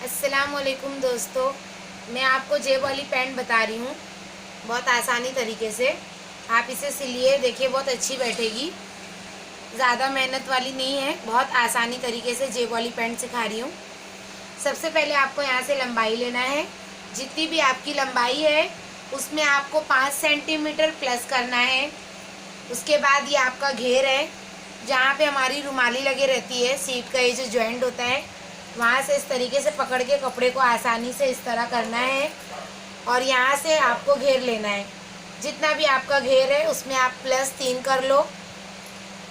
अस्सलामुअलैकुम दोस्तों, मैं आपको जेब वाली पैंट बता रही हूँ बहुत आसानी तरीके से। आप इसे सिलिए, देखिए बहुत अच्छी बैठेगी। ज़्यादा मेहनत वाली नहीं है, बहुत आसानी तरीके से जेब वाली पैंट सिखा रही हूँ। सबसे पहले आपको यहाँ से लंबाई लेना है। जितनी भी आपकी लंबाई है उसमें आपको 5 सेंटीमीटर प्लस करना है। उसके बाद ये आपका घेर है, जहाँ पे हमारी रुमाली लगी रहती है, सीट का ये जो जॉइंट होता है, वहाँ से इस तरीके से पकड़ के कपड़े को आसानी से इस तरह करना है और यहाँ से आपको घेर लेना है। जितना भी आपका घेर है उसमें आप +3 कर लो।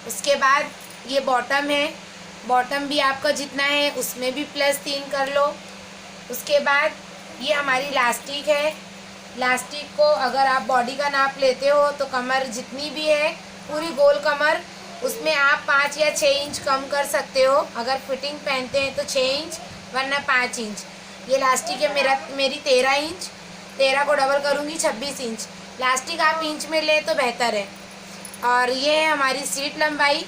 उसके बाद ये बॉटम है, बॉटम भी आपका जितना है उसमें भी +3 कर लो। उसके बाद ये हमारी लास्टिक है। लास्टिक को अगर आप बॉडी का नाप लेते हो तो कमर जितनी भी है पूरी गोल कमर, उसमें आप 5 या 6 इंच कम कर सकते हो। अगर फिटिंग पहनते हैं तो 6 इंच, वरना 5 इंच। ये लास्टिक है मेरी 13 इंच। 13 को डबल करूँगी 26 इंच। लास्टिक आप इंच में ले तो बेहतर है। और ये है हमारी सीट लंबाई,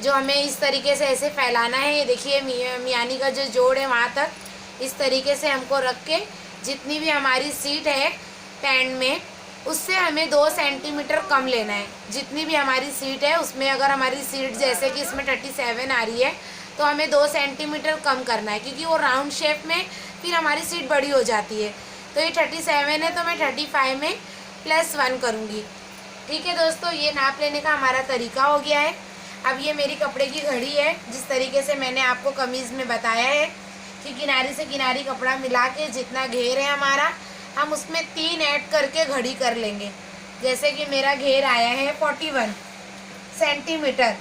जो हमें इस तरीके से ऐसे फैलाना है। ये देखिए मियानी का जो जोड़ है वहाँ तक इस तरीके से हमको रख के, जितनी भी हमारी सीट है पैंट में उससे हमें 2 सेंटीमीटर कम लेना है। जितनी भी हमारी सीट है उसमें अगर हमारी सीट जैसे कि इसमें 37 आ रही है तो हमें 2 सेंटीमीटर कम करना है, क्योंकि वो राउंड शेप में फिर हमारी सीट बड़ी हो जाती है। तो ये 37 है तो मैं 35 में +1 करूँगी। ठीक है दोस्तों, ये नाप लेने का हमारा तरीका हो गया है। अब ये मेरी कपड़े की घड़ी है, जिस तरीके से मैंने आपको कमीज़ में बताया है कि किनारी से किनारी कपड़ा मिला के जितना घेर है हमारा, हम उसमें 3 ऐड करके घड़ी कर लेंगे। जैसे कि मेरा घेर आया है 41 सेंटीमीटर,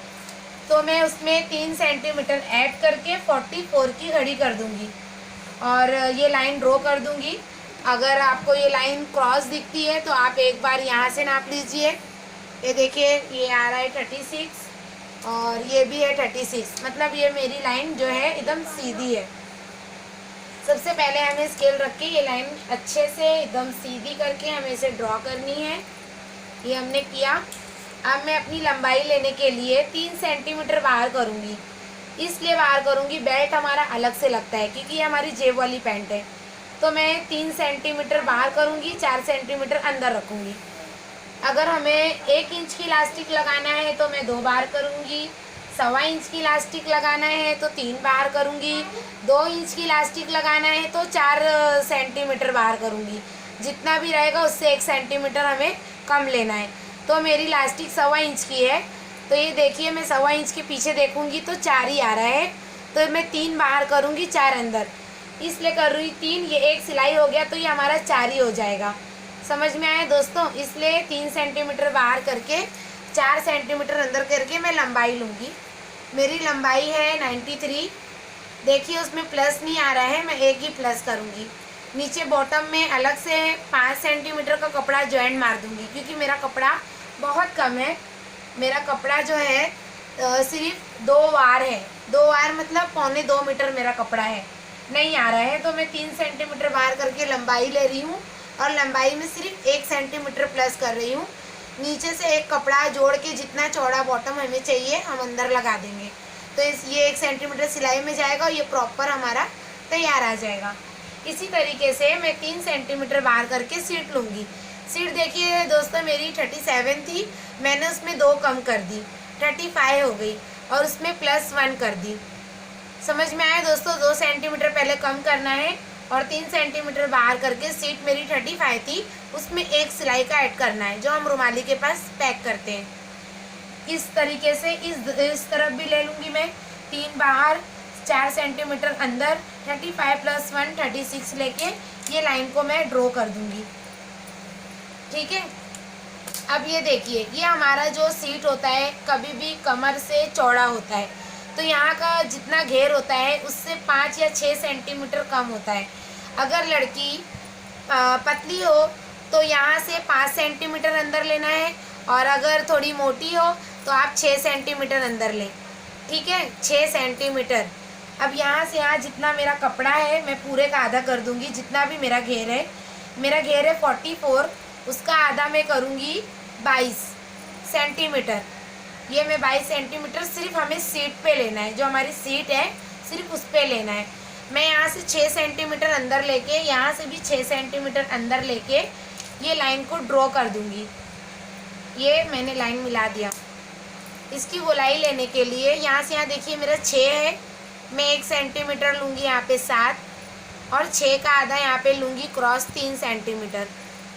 तो मैं उसमें 3 सेंटीमीटर ऐड करके 44 की घड़ी कर दूंगी और ये लाइन ड्रॉ कर दूंगी। अगर आपको ये लाइन क्रॉस दिखती है तो आप एक बार यहाँ से नाप लीजिए। ये देखिए, ये आ रहा है 36 और ये भी है 36, मतलब ये मेरी लाइन जो है एकदम सीधी है। सबसे पहले हमें स्केल रख के ये लाइन अच्छे से एकदम सीधी करके हमें इसे ड्रॉ करनी है। ये हमने किया। अब मैं अपनी लंबाई लेने के लिए 3 सेंटीमीटर बाहर करूँगी। इसलिए बाहर करूँगी, बेल्ट हमारा अलग से लगता है क्योंकि ये हमारी जेब वाली पैंट है। तो मैं 3 सेंटीमीटर बाहर करूँगी, 4 सेंटीमीटर अंदर रखूँगी। अगर हमें 1 इंच की इलास्टिक लगाना है तो मैं 2 बार करूँगी। 1.25 इंच की इलास्टिक लगाना है तो 3 बार करूँगी। 2 इंच की इलास्टिक लगाना है तो 4 सेंटीमीटर बाहर करूँगी। जितना भी रहेगा उससे 1 सेंटीमीटर हमें कम लेना है। तो मेरी इलास्टिक 1.25 इंच की है, तो ये देखिए मैं 1.25 इंच के पीछे देखूँगी तो 4 ही आ रहा है, तो मैं 3 बाहर करूँगी, 4 अंदर। इसलिए कर रही 3, ये 1 सिलाई हो गया तो ये हमारा 4 ही हो जाएगा। समझ में आया दोस्तों? इसलिए 3 सेंटीमीटर बाहर करके 4 सेंटीमीटर अंदर करके मैं लंबाई लूँगी। मेरी लंबाई है 93। देखिए उसमें प्लस नहीं आ रहा है, मैं 1 ही प्लस करूँगी। नीचे बॉटम में अलग से 5 सेंटीमीटर का कपड़ा जॉइंट मार दूँगी, क्योंकि मेरा कपड़ा बहुत कम है। मेरा कपड़ा जो है सिर्फ 2 वार है। 2 वार मतलब 1.25 मीटर मेरा कपड़ा है, नहीं आ रहा है। तो मैं 3 सेंटीमीटर बाहर करके लंबाई ले रही हूँ और लंबाई में सिर्फ 1 सेंटीमीटर प्लस कर रही हूँ। नीचे से एक कपड़ा जोड़ के जितना चौड़ा बॉटम हमें चाहिए हम अंदर लगा देंगे, तो ये 1 सेंटीमीटर सिलाई में जाएगा और ये प्रॉपर हमारा तैयार आ जाएगा। इसी तरीके से मैं 3 सेंटीमीटर बाहर करके सीट लूँगी। सीट देखिए दोस्तों, मेरी 37 थी, मैंने उसमें 2 कम कर दी, 35 हो गई और उसमें +1 कर दी। समझ में आया दोस्तों? 2 सेंटीमीटर पहले कम करना है और 3 सेंटीमीटर बाहर करके सीट मेरी 35 थी, उसमें 1 सिलाई का ऐड करना है, जो हम रुमाली के पास पैक करते हैं। इस तरीके से इस तरफ भी ले लूँगी मैं, 3 बाहर 4 सेंटीमीटर अंदर, 35 + 1 36 लेके ये लाइन को मैं ड्रॉ कर दूँगी। ठीक है, अब ये देखिए, ये हमारा जो सीट होता है कभी भी कमर से चौड़ा होता है, तो यहाँ का जितना घेर होता है उससे 5 या 6 सेंटीमीटर कम होता है। अगर लड़की पतली हो तो यहाँ से 5 सेंटीमीटर अंदर लेना है, और अगर थोड़ी मोटी हो तो आप 6 सेंटीमीटर अंदर लें। ठीक है, 6 सेंटीमीटर। अब यहाँ से यहाँ जितना मेरा कपड़ा है मैं पूरे का आधा कर दूँगी। जितना भी मेरा घेर है 44, उसका आधा मैं करूँगी 22 सेंटीमीटर। ये मैं 22 सेंटीमीटर सिर्फ हमें सीट पे लेना है, जो हमारी सीट है सिर्फ उस पे लेना है। मैं यहाँ से 6 सेंटीमीटर अंदर लेके, यहाँ से भी 6 सेंटीमीटर अंदर लेके ये लाइन को ड्रॉ कर दूँगी। ये मैंने लाइन मिला दिया। इसकी गोलाई लेने के लिए यहाँ से यहाँ देखिए मेरा 6 है, मैं 1 सेंटीमीटर लूँगी यहाँ पे 7, और 6 का आधा यहाँ पे लूँगी क्रॉस 3 सेंटीमीटर।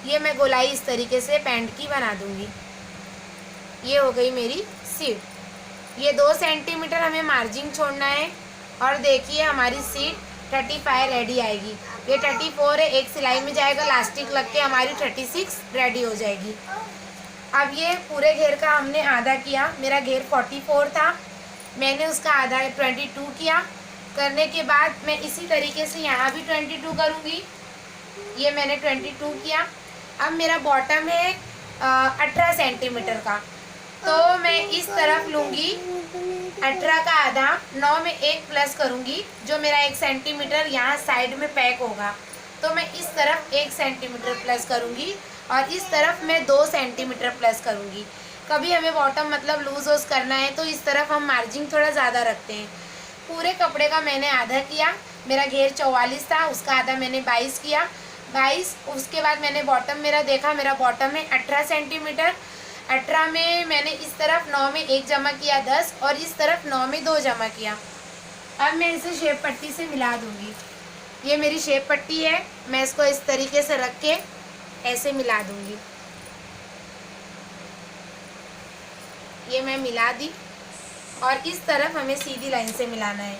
ये मैं गोलाई इस तरीके से पैंट की बना दूँगी। ये हो गई मेरी सीट। ये 2 सेंटीमीटर हमें मार्जिन छोड़ना है, और देखिए हमारी सीट 35 रेडी आएगी। ये 34 है, एक सिलाई में जाएगा, लास्टिक लग के हमारी 36 रेडी हो जाएगी। अब ये पूरे घेर का हमने आधा किया। मेरा घेर 44 था, मैंने उसका आधा 22 किया। करने के बाद मैं इसी तरीके से यहाँ भी 22 करूँगी। ये मैंने 22 किया। अब मेरा बॉटम है 18 सेंटीमीटर का, तो मैं इस तरफ लूँगी 18 का आधा, 9 में 1 प्लस करूँगी, जो मेरा 1 सेंटीमीटर यहाँ साइड में पैक होगा, तो मैं इस तरफ 1 सेंटीमीटर प्लस करूँगी, और इस तरफ मैं 2 सेंटीमीटर प्लस करूँगी। कभी हमें बॉटम मतलब लूज वूज करना है तो इस तरफ हम मार्जिन थोड़ा ज़्यादा रखते हैं। पूरे कपड़े का मैंने आधा किया। मेरा घेर 44 था, उसका आधा मैंने 22 किया, 22। उसके बाद मैंने बॉटम मेरा देखा, मेरा बॉटम है 18 सेंटीमीटर। 18 में मैंने इस तरफ 9 में 1 जमा किया 10, और इस तरफ 9 में 2 जमा किया। अब मैं इसे शेप पट्टी से मिला दूँगी। ये मेरी शेप पट्टी है, मैं इसको इस तरीके से रख के ऐसे मिला दूँगी। ये मैं मिला दी, और इस तरफ हमें सीधी लाइन से मिलाना है।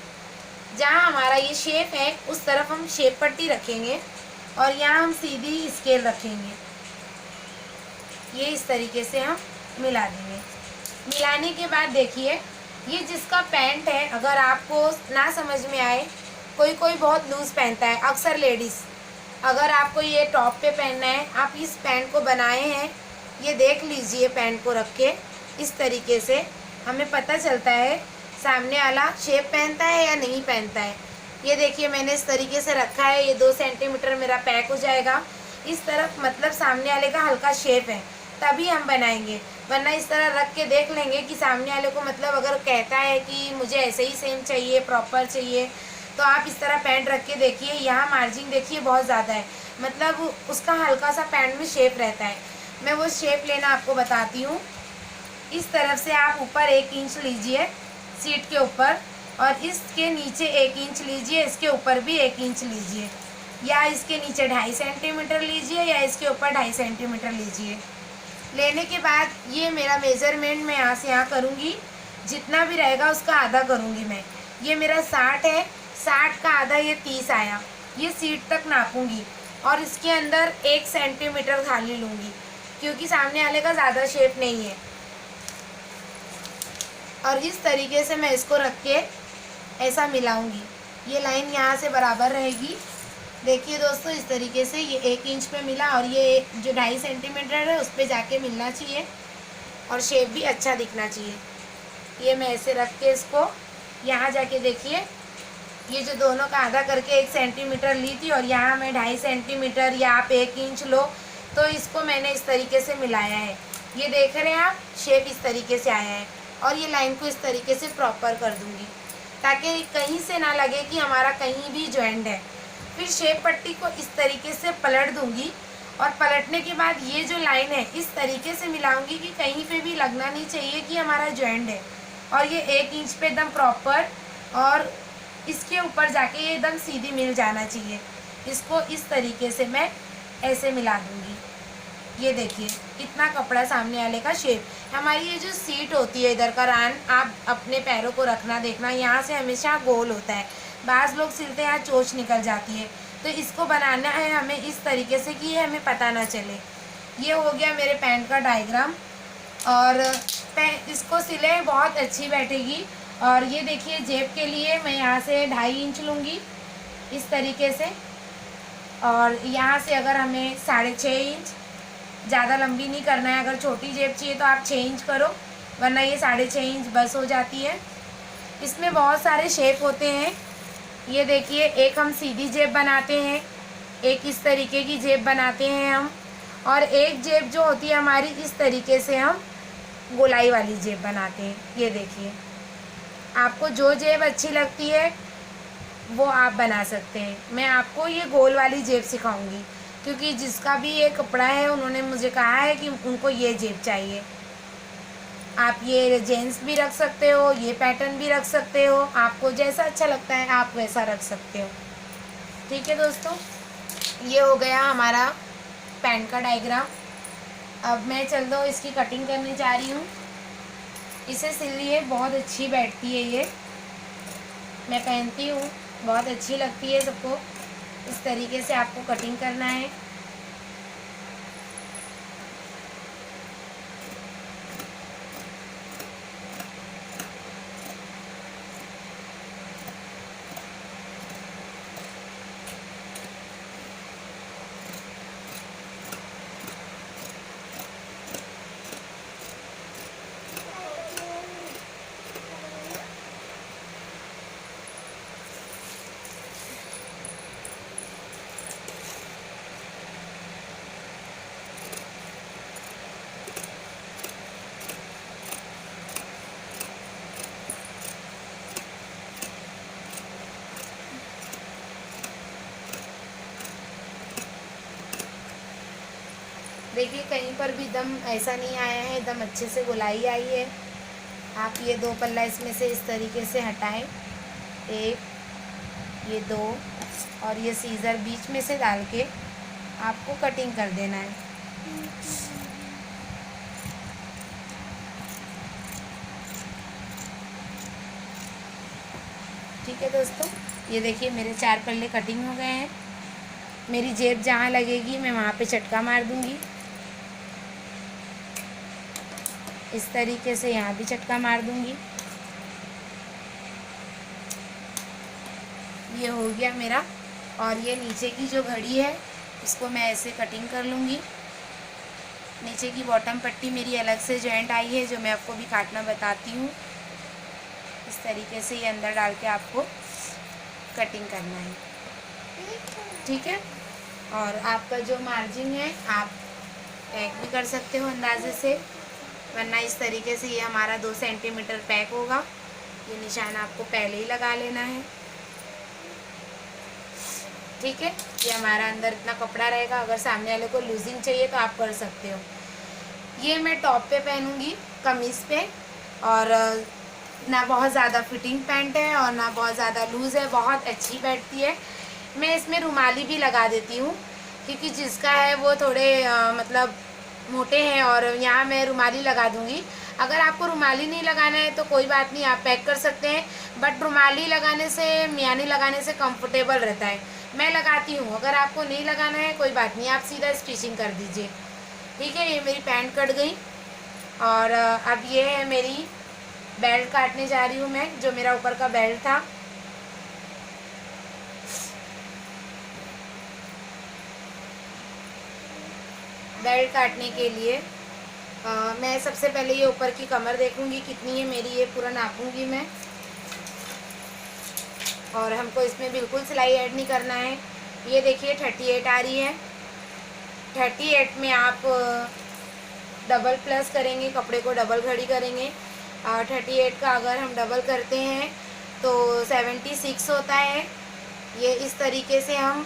जहाँ हमारा ये शेप है उस तरफ हम शेप पट्टी रखेंगे, और यहाँ हम सीधी स्केल रखेंगे। ये इस तरीके से हम मिला देंगे। मिलाने के बाद देखिए, ये जिसका पैंट है, अगर आपको ना समझ में आए, कोई कोई बहुत लूज़ पहनता है, अक्सर लेडीज़, अगर आपको ये टॉप पे पहनना है, आप इस पैंट को बनाए हैं, ये देख लीजिए। पैंट को रख के इस तरीके से हमें पता चलता है सामने वाला शेप पहनता है या नहीं पहनता है। ये देखिए मैंने इस तरीके से रखा है, ये 2 सेंटीमीटर मेरा पैक हो जाएगा। इस तरफ मतलब सामने वाले का हल्का शेप है, तभी हम बनाएंगे, वरना इस तरह रख के देख लेंगे कि सामने वाले को मतलब अगर कहता है कि मुझे ऐसे ही सेम चाहिए, प्रॉपर चाहिए, तो आप इस तरह पैंट रख के देखिए। यहाँ मार्जिन देखिए बहुत ज़्यादा है, मतलब उसका हल्का सा पैंट में शेप रहता है। मैं वो शेप लेना आपको बताती हूँ। इस तरफ से आप ऊपर 1 इंच लीजिए सीट के ऊपर, और इसके नीचे 1 इंच लीजिए, इसके ऊपर भी 1 इंच लीजिए, या इसके नीचे 2.5 सेंटीमीटर लीजिए, या इसके ऊपर 2.5 सेंटीमीटर लीजिए। लेने के बाद ये मेरा मेज़रमेंट मैं यहाँ से यहाँ करूँगी, जितना भी रहेगा उसका आधा करूँगी मैं। ये मेरा 60 है, 60 का आधा ये 30 आया। ये सीट तक नापूंगी, और इसके अंदर 1 सेंटीमीटर खाली लूँगी, क्योंकि सामने वाले का ज़्यादा शेप नहीं है। और इस तरीके से मैं इसको रख के ऐसा मिलाऊंगी। ये लाइन यहाँ से बराबर रहेगी। देखिए दोस्तों, इस तरीके से ये 1 इंच पे मिला, और ये जो 2.5 सेंटीमीटर है उस पे जाके मिलना चाहिए, और शेप भी अच्छा दिखना चाहिए। ये मैं ऐसे रख के इसको यहाँ जाके देखिए, ये जो दोनों का आधा करके 1 सेंटीमीटर ली थी, और यहाँ मैं 2.5 सेंटीमीटर या आप 1 इंच लो, तो इसको मैंने इस तरीके से मिलाया है। ये देख रहे हैं आप, शेप इस तरीके से आया है। और ये लाइन को इस तरीके से प्रॉपर कर दूंगी, ताकि कहीं से ना लगे कि हमारा कहीं भी जॉइंट है। फिर शेप पट्टी को इस तरीके से पलट दूंगी, और पलटने के बाद ये जो लाइन है इस तरीके से मिलाऊंगी कि कहीं पे भी लगना नहीं चाहिए कि हमारा जॉइंट है। और ये 1 इंच पे एकदम प्रॉपर, और इसके ऊपर जाके ये एकदम सीधी मिल जाना चाहिए। इसको इस तरीके से मैं ऐसे मिला दूंगी। ये देखिए कितना कपड़ा सामने वाले का शेप। हमारी ये जो सीट होती है इधर का रान, आप अपने पैरों को रखना देखना, यहाँ से हमेशा गोल होता है। बाज़ लोग सिलते हैं चोंच निकल जाती है, तो इसको बनाना है हमें इस तरीके से कि ये हमें पता ना चले। ये हो गया मेरे पैंट का डायग्राम, और इसको सिले बहुत अच्छी बैठेगी। और ये देखिए जेब के लिए मैं यहाँ से 2.5 इंच लूँगी इस तरीके से, और यहाँ से अगर हमें 6.5 इंच, ज़्यादा लंबी नहीं करना है। अगर छोटी जेब चाहिए तो आप 6 इंच करो, वरना ये 6.5 इंच बस हो जाती है। इसमें बहुत सारे शेप होते हैं। ये देखिए, एक हम सीधी जेब बनाते हैं, एक इस तरीके की जेब बनाते हैं हम, और एक जेब जो होती है हमारी इस तरीके से हम गोलाई वाली जेब बनाते हैं। ये देखिए, आपको जो जेब अच्छी लगती है वो आप बना सकते हैं। मैं आपको ये गोल वाली जेब सिखाऊंगी, क्योंकि जिसका भी ये कपड़ा है उन्होंने मुझे कहा है कि उनको ये जेब चाहिए। आप ये जेंट्स भी रख सकते हो, ये पैटर्न भी रख सकते हो, आपको जैसा अच्छा लगता है आप वैसा रख सकते हो। ठीक है दोस्तों, ये हो गया हमारा पैंट का डायग्राम। अब मैं चल दो इसकी कटिंग करने जा रही हूँ। इसे सिलिए, बहुत अच्छी बैठती है ये, मैं पहनती हूँ, बहुत अच्छी लगती है सबको। इस तरीके से आपको कटिंग करना है। देखिए कहीं पर भी दम ऐसा नहीं आया है, दम अच्छे से गोलाई आई है। आप ये 2 पल्ला इसमें से इस तरीके से हटाएं, 1, ये 2, और ये सीज़र बीच में से डाल के आपको कटिंग कर देना है। ठीक है दोस्तों, ये देखिए मेरे 4 पल्ले कटिंग हो गए हैं। मेरी जेब जहाँ लगेगी मैं वहाँ पे चटका मार दूँगी। इस तरीके से यहाँ भी चटका मार दूँगी। ये हो गया मेरा। और ये नीचे की जो घड़ी है इसको मैं ऐसे कटिंग कर लूँगी। नीचे की बॉटम पट्टी मेरी अलग से जॉइंट आई है, जो मैं आपको भी काटना बताती हूँ। इस तरीके से ये अंदर डाल के आपको कटिंग करना है। ठीक है, और आपका जो मार्जिन है आप पैक भी कर सकते हो अंदाजे से, वरना इस तरीके से ये हमारा 2 सेंटीमीटर पैक होगा। ये निशान आपको पहले ही लगा लेना है। ठीक है, ये हमारा अंदर इतना कपड़ा रहेगा। अगर सामने वाले को लूजिंग चाहिए तो आप कर सकते हो। ये मैं टॉप पे पहनूंगी, कमीज़ पे, और ना बहुत ज़्यादा फिटिंग पैंट है और ना बहुत ज़्यादा लूज़ है, बहुत अच्छी बैठती है। मैं इसमें रुमाली भी लगा देती हूँ, क्योंकि जिसका है वो थोड़े मतलब मोटे हैं, और यहाँ मैं रुमाली लगा दूँगी। अगर आपको रुमाली नहीं लगाना है तो कोई बात नहीं, आप पैक कर सकते हैं, बट रुमाली लगाने से, मियानी लगाने से कंफर्टेबल रहता है। मैं लगाती हूँ, अगर आपको नहीं लगाना है कोई बात नहीं, आप सीधा स्टिचिंग कर दीजिए। ठीक है, ये मेरी पैंट कट गई। और अब ये है मेरी बेल्ट काटने जा रही हूँ मैं, जो मेरा ऊपर का बेल्ट था। बेल्ट काटने के लिए मैं सबसे पहले ये ऊपर की कमर देखूंगी कितनी है मेरी, ये पूरा नापूंगी मैं। और हमको इसमें बिल्कुल सिलाई ऐड नहीं करना है। ये देखिए 38 आ रही है। 38 में आप डबल प्लस करेंगे, कपड़े को डबल घड़ी करेंगे। 38 का अगर हम डबल करते हैं तो 76 होता है। ये इस तरीके से हम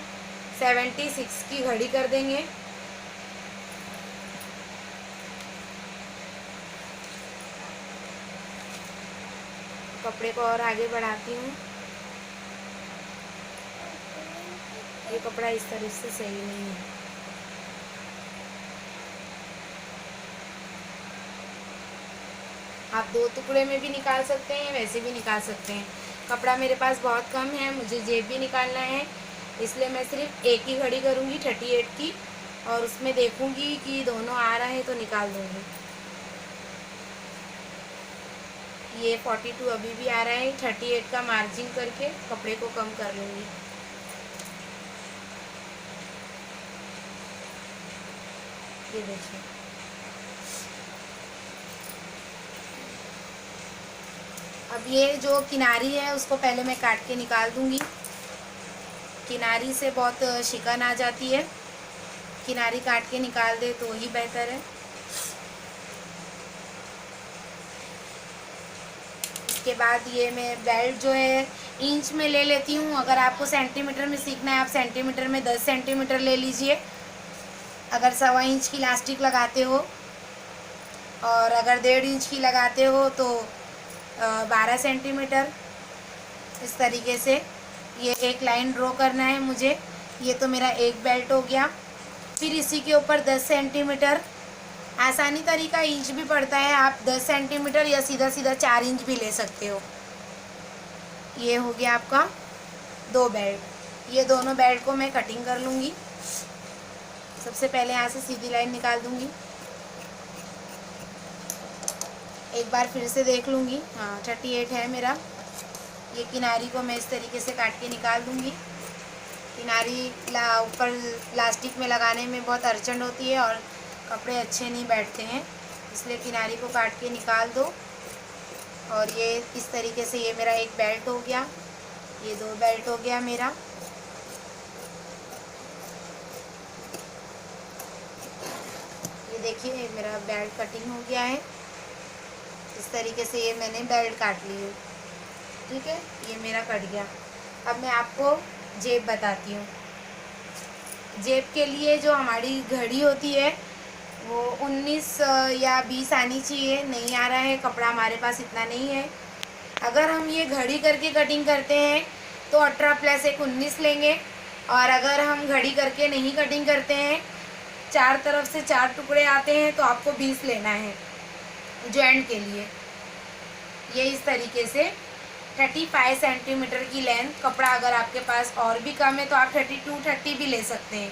76 की घड़ी कर देंगे। कपड़े को और आगे बढ़ाती हूँ। ये कपड़ा इस तरह से सही नहीं है। आप 2 टुकड़े में भी निकाल सकते हैं, वैसे भी निकाल सकते हैं। कपड़ा मेरे पास बहुत कम है, मुझे जेब भी निकालना है, इसलिए मैं सिर्फ एक ही घड़ी करूँगी 38 की, और उसमें देखूँगी कि दोनों आ रहा है तो निकाल दूँगी। ये 42 अभी भी आ रहा है। 38 का मार्जिन करके कपड़े को कम कर लूँगी। ये देखिए, अब ये जो किनारी है उसको पहले मैं काट के निकाल दूँगी। किनारी से बहुत शिकन आ जाती है, किनारी काट के निकाल दे तो ही बेहतर है। इसके बाद ये मैं बेल्ट जो है इंच में ले लेती हूँ। अगर आपको सेंटीमीटर में सीखना है, आप सेंटीमीटर में 10 सेंटीमीटर ले लीजिए। अगर 1.25 इंच की इलास्टिक लगाते हो और अगर 1.5 इंच की लगाते हो तो 12 सेंटीमीटर। इस तरीके से ये एक लाइन ड्रॉ करना है मुझे। ये तो मेरा एक बेल्ट हो गया। फिर इसी के ऊपर 10 सेंटीमीटर, आसानी तरीका इंच भी पड़ता है, आप 10 सेंटीमीटर या सीधा सीधा 4 इंच भी ले सकते हो। ये हो गया आपका 2 बेल्ट। ये दोनों बेल्ट को मैं कटिंग कर लूँगी। सबसे पहले यहाँ से सीधी लाइन निकाल दूँगी, एक बार फिर से देख लूँगी। हाँ 38 है मेरा। ये किनारी को मैं इस तरीके से काट के निकाल दूँगी। किनारी ऊपर प्लास्टिक में लगाने में बहुत अड़चन होती है और कपड़े अच्छे नहीं बैठते हैं, इसलिए किनारी को काट के निकाल दो। और ये इस तरीके से ये मेरा एक बेल्ट हो गया, ये 2 बेल्ट हो गया मेरा। ये देखिए ये मेरा बेल्ट कटिंग हो गया है। इस तरीके से ये मैंने बेल्ट काट ली है, ठीक है, ये मेरा कट गया। अब मैं आपको जेब बताती हूँ। जेब के लिए जो हमारी घड़ी होती है वो 19 या 20 आनी चाहिए, नहीं आ रहा है, कपड़ा हमारे पास इतना नहीं है। अगर हम ये घड़ी करके कटिंग करते हैं तो 18 + 1 19 लेंगे, और अगर हम घड़ी करके नहीं कटिंग करते हैं, 4 तरफ से 4 टुकड़े आते हैं, तो आपको 20 लेना है जॉइंट के लिए। ये इस तरीके से 35 सेंटीमीटर की लेंथ। कपड़ा अगर आपके पास और भी कम है तो आप 32 30 भी ले सकते हैं।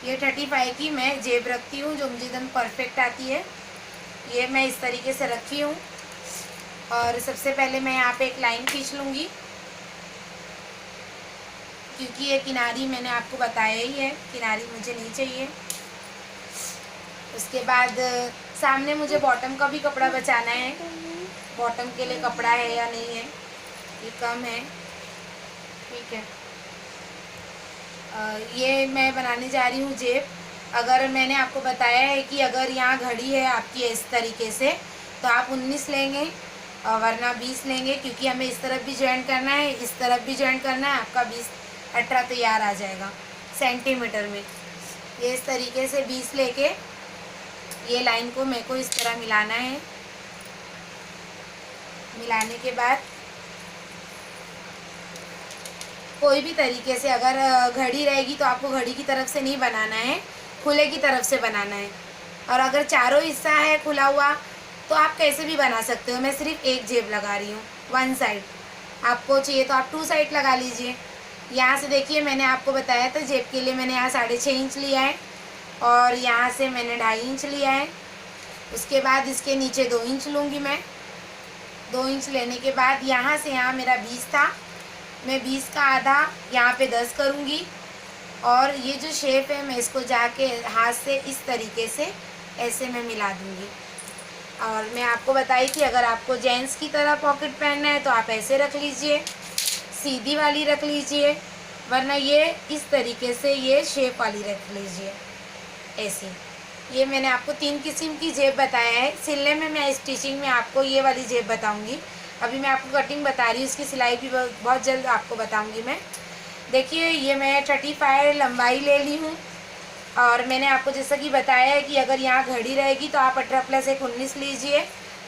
ये 35 की मैं जेब रखती हूँ जो मुझे एकदम परफेक्ट आती है। ये मैं इस तरीके से रखी हूँ। और सबसे पहले मैं यहाँ पे एक लाइन खींच लूँगी, क्योंकि ये किनारी मैंने आपको बताया ही है, किनारी मुझे नहीं चाहिए। उसके बाद सामने मुझे बॉटम का भी कपड़ा बचाना है, बॉटम के लिए कपड़ा है या नहीं है, ये कम है, ठीक है। ये मैं बनाने जा रही हूँ जेब। अगर मैंने आपको बताया है कि अगर यहाँ घड़ी है आपकी इस तरीके से तो आप 19 लेंगे और वरना 20 लेंगे, क्योंकि हमें इस तरफ भी जॉइंट करना है, इस तरफ भी जॉइंट करना है। आपका 18 तैयार आ जाएगा सेंटीमीटर में। ये इस तरीके से 20 लेके ये लाइन को मेरे को इस तरह मिलाना है। मिलाने के बाद कोई भी तरीके से, अगर घड़ी रहेगी तो आपको घड़ी की तरफ से नहीं बनाना है, खुले की तरफ से बनाना है। और अगर चारों हिस्सा है खुला हुआ तो आप कैसे भी बना सकते हो। मैं सिर्फ एक जेब लगा रही हूँ, 1 साइड। आपको चाहिए तो आप 2 साइड लगा लीजिए। यहाँ से देखिए मैंने आपको बताया था जेब के लिए मैंने यहाँ 6.5 इंच लिया है और यहाँ से मैंने 2.5 इंच लिया है। उसके बाद इसके नीचे 2 इंच लूँगी मैं। 2 इंच लेने के बाद यहाँ से यहाँ मेरा 20 था, मैं 20 का आधा यहाँ पे 10 करूँगी। और ये जो शेप है मैं इसको जाके हाथ से इस तरीके से ऐसे मैं मिला दूँगी। और मैं आपको बताई थी अगर आपको जेंट्स की तरह पॉकेट पहनना है तो आप ऐसे रख लीजिए, सीधी वाली रख लीजिए, वरना ये इस तरीके से ये शेप वाली रख लीजिए ऐसी। ये मैंने आपको 3 किस्म की जेब बताया है। सिलने में मैं स्टिचिंग में आपको ये वाली जेब बताऊंगी। अभी मैं आपको कटिंग बता रही हूँ, इसकी सिलाई भी बहुत जल्द आपको बताऊंगी मैं। देखिए ये मैं 35 लंबाई ले ली हूँ और मैंने आपको जैसा कि बताया है कि अगर यहाँ घड़ी रहेगी तो आप 18 + 1 19 लीजिए,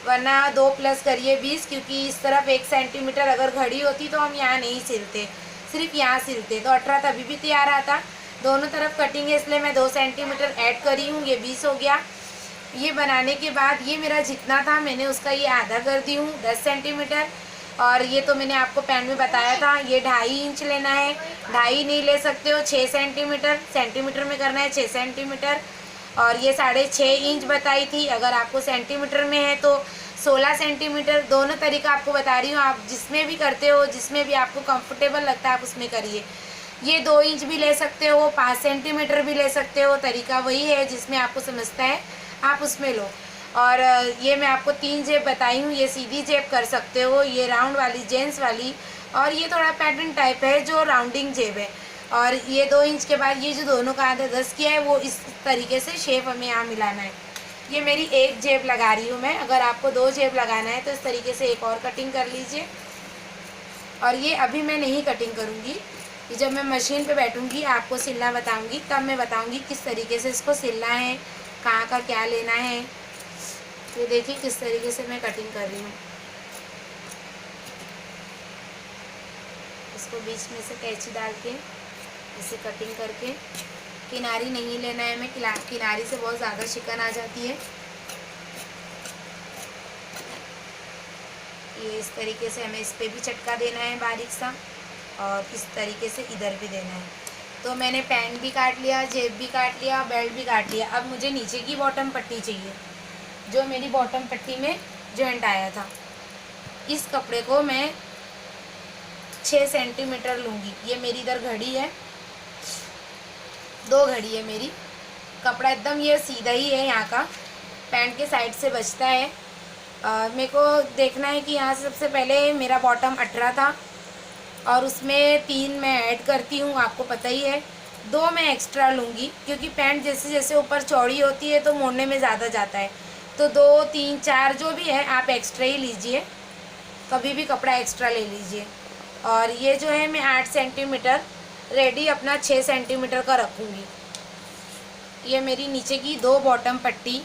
वरना 2 प्लस करिए 20, क्योंकि इस तरफ 1 सेंटीमीटर अगर घड़ी होती तो हम यहाँ नहीं सिलते, सिर्फ यहाँ सिलते, तो 18 तभी भी तैयार आता। दोनों तरफ कटिंग है इसलिए मैं 2 सेंटीमीटर ऐड करी हूँ, ये 20 हो गया। ये बनाने के बाद ये मेरा जितना था मैंने उसका ये आधा कर दी हूँ, 10 सेंटीमीटर। और ये तो मैंने आपको पैन में बताया था, ये 2.5 इंच लेना है, 2.5 नहीं ले सकते हो, 6 सेंटीमीटर, सेंटीमीटर में करना है 6 सेंटीमीटर। और ये 6.5 इंच बताई थी, अगर आपको सेंटीमीटर में है तो 16 सेंटीमीटर। दोनों तरीका आपको बता रही हूँ, आप जिसमें भी करते हो, जिसमें भी आपको कंफर्टेबल लगता है आप उसमें करिए। ये 2 इंच भी ले सकते हो, 5 सेंटीमीटर भी ले सकते हो, तरीका वही है, जिसमें आपको समझता है आप उसमें लो। और ये मैं आपको 3 जेब बताई हूँ, ये सीधी जेब कर सकते हो, ये राउंड वाली जेंट्स वाली, और ये थोड़ा पैटर्न टाइप है जो राउंडिंग जेब है। और ये 2 इंच के बाद ये जो दोनों का आधा 10 किया है वो इस तरीके से शेप हमें यहाँ मिलाना है। ये मेरी एक जेब लगा रही हूँ मैं, अगर आपको 2 जेब लगाना है तो इस तरीके से एक और कटिंग कर लीजिए। और ये अभी मैं नहीं कटिंग करूँगी, ये जब मैं मशीन पे बैठूँगी आपको सिलना बताऊँगी, तब मैं बताऊँगी किस तरीके से इसको सिलना है, कहाँ का क्या लेना है। ये देखिए किस तरीके से मैं कटिंग कर रही हूँ। इसको बीच में से कैंची डाल के इसे कटिंग करके, किनारी नहीं लेना है हमें, किनारी से बहुत ज़्यादा शिकन आ जाती है। ये इस तरीके से हमें इस पर भी चटका देना है बारीक सा, और इस तरीके से इधर भी देना है। तो मैंने पैंट भी काट लिया, जेब भी काट लिया, बेल्ट भी काट लिया। अब मुझे नीचे की बॉटम पट्टी चाहिए, जो मेरी बॉटम पट्टी में जॉइंट आया था। इस कपड़े को मैं 6 सेंटीमीटर लूँगी। ये मेरी इधर घड़ी है, 2 घड़ी है मेरी। कपड़ा एकदम ये सीधा ही है, यहाँ का पैंट के साइड से बचता है। मेरे को देखना है कि यहाँ से सबसे पहले मेरा बॉटम 18 था, और उसमें 3 मैं ऐड करती हूँ, आपको पता ही है। 2 मैं एक्स्ट्रा लूँगी, क्योंकि पैंट जैसे जैसे ऊपर चौड़ी होती है तो मोड़ने में ज़्यादा जाता है। तो 2, 3, 4 जो भी है आप एक्स्ट्रा ही लीजिए, कभी भी कपड़ा एक्स्ट्रा ले लीजिए। और ये जो है मैं 8 सेंटीमीटर रेडी अपना 6 सेंटीमीटर का रखूँगी। ये मेरी नीचे की 2 बॉटम पट्टी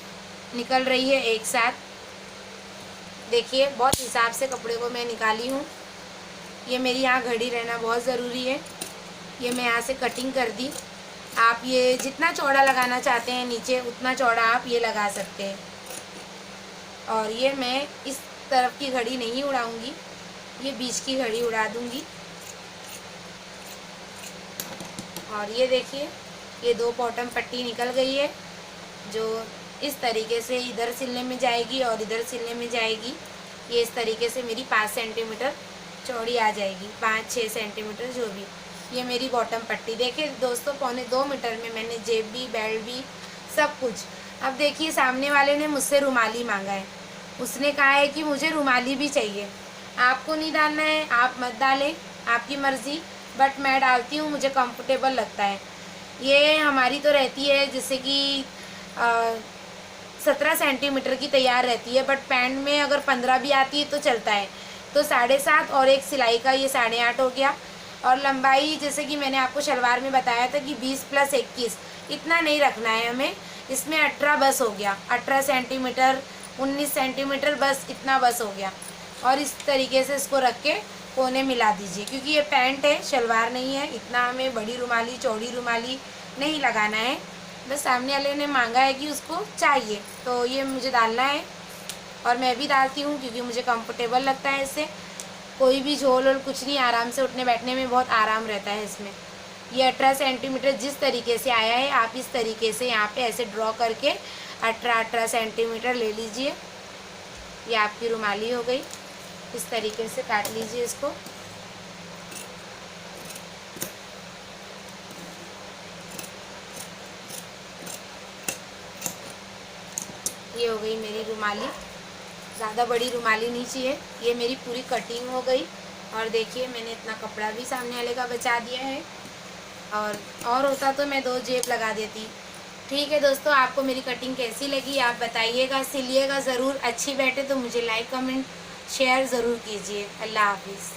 निकल रही है एक साथ। देखिए बहुत हिसाब से कपड़े को मैं निकाली हूँ। ये मेरी यहाँ घड़ी रहना बहुत ज़रूरी है। ये मैं यहाँ से कटिंग कर दी। आप ये जितना चौड़ा लगाना चाहते हैं नीचे, उतना चौड़ा आप ये लगा सकते हैं। और ये मैं इस तरफ की घड़ी नहीं उड़ाऊंगी, ये बीच की घड़ी उड़ा दूंगी। और ये देखिए ये 2 बॉटम पट्टी निकल गई है, जो इस तरीके से इधर सिलने में जाएगी और इधर सिलने में जाएगी। ये इस तरीके से मेरी 5 सेंटीमीटर चौड़ी आ जाएगी, 5-6 सेंटीमीटर जो भी। ये मेरी बॉटम पट्टी देखिए दोस्तों, 1.25 मीटर में मैंने जेब भी, बेल्ट भी, सब कुछ। अब देखिए सामने वाले ने मुझसे रुमाली मांगा है, उसने कहा है कि मुझे रुमाली भी चाहिए। आपको नहीं डालना है आप मत डालें, आपकी मर्ज़ी, बट मैं डालती हूँ, मुझे कंफर्टेबल लगता है। ये हमारी तो रहती है जैसे कि 17 सेंटीमीटर की तैयार रहती है, बट पैंट में अगर 15 भी आती है तो चलता है। तो 7.5 और एक सिलाई का ये 8.5 हो गया। और लंबाई जैसे कि मैंने आपको शलवार में बताया था कि 20 + 21, इतना नहीं रखना है हमें। इसमें 18 बस हो गया, 18 सेंटीमीटर, 19 सेंटीमीटर, बस इतना बस हो गया। और इस तरीके से इसको रख के कोने मिला दीजिए, क्योंकि ये पैंट है, शलवार नहीं है। इतना हमें बड़ी रुमाली, चौड़ी रुमाली नहीं लगाना है। बस सामने वाले ने मांगा है कि उसको चाहिए, तो ये मुझे डालना है। और मैं भी डालती हूँ क्योंकि मुझे कंफर्टेबल लगता है इससे। कोई भी झोल और कुछ नहीं, आराम से उठने बैठने में बहुत आराम रहता है इसमें। ये 18 सेंटीमीटर जिस तरीके से आया है, आप इस तरीके से यहाँ पे ऐसे ड्रॉ करके 18 सेंटीमीटर ले लीजिए। ये आपकी रुमाली हो गई। इस तरीके से काट लीजिए इसको। ये हो गई मेरी रुमाली। ज़्यादा बड़ी रुमाली नहीं चाहिए। ये मेरी पूरी कटिंग हो गई। और देखिए मैंने इतना कपड़ा भी सामने वाले का बचा दिया है, और होता तो मैं 2 जेब लगा देती। ठीक है दोस्तों, आपको मेरी कटिंग कैसी लगी आप बताइएगा, सिलिएगा ज़रूर। अच्छी बैठे तो मुझे लाइक, कमेंट, शेयर ज़रूर कीजिए। अल्लाह हाफिज़।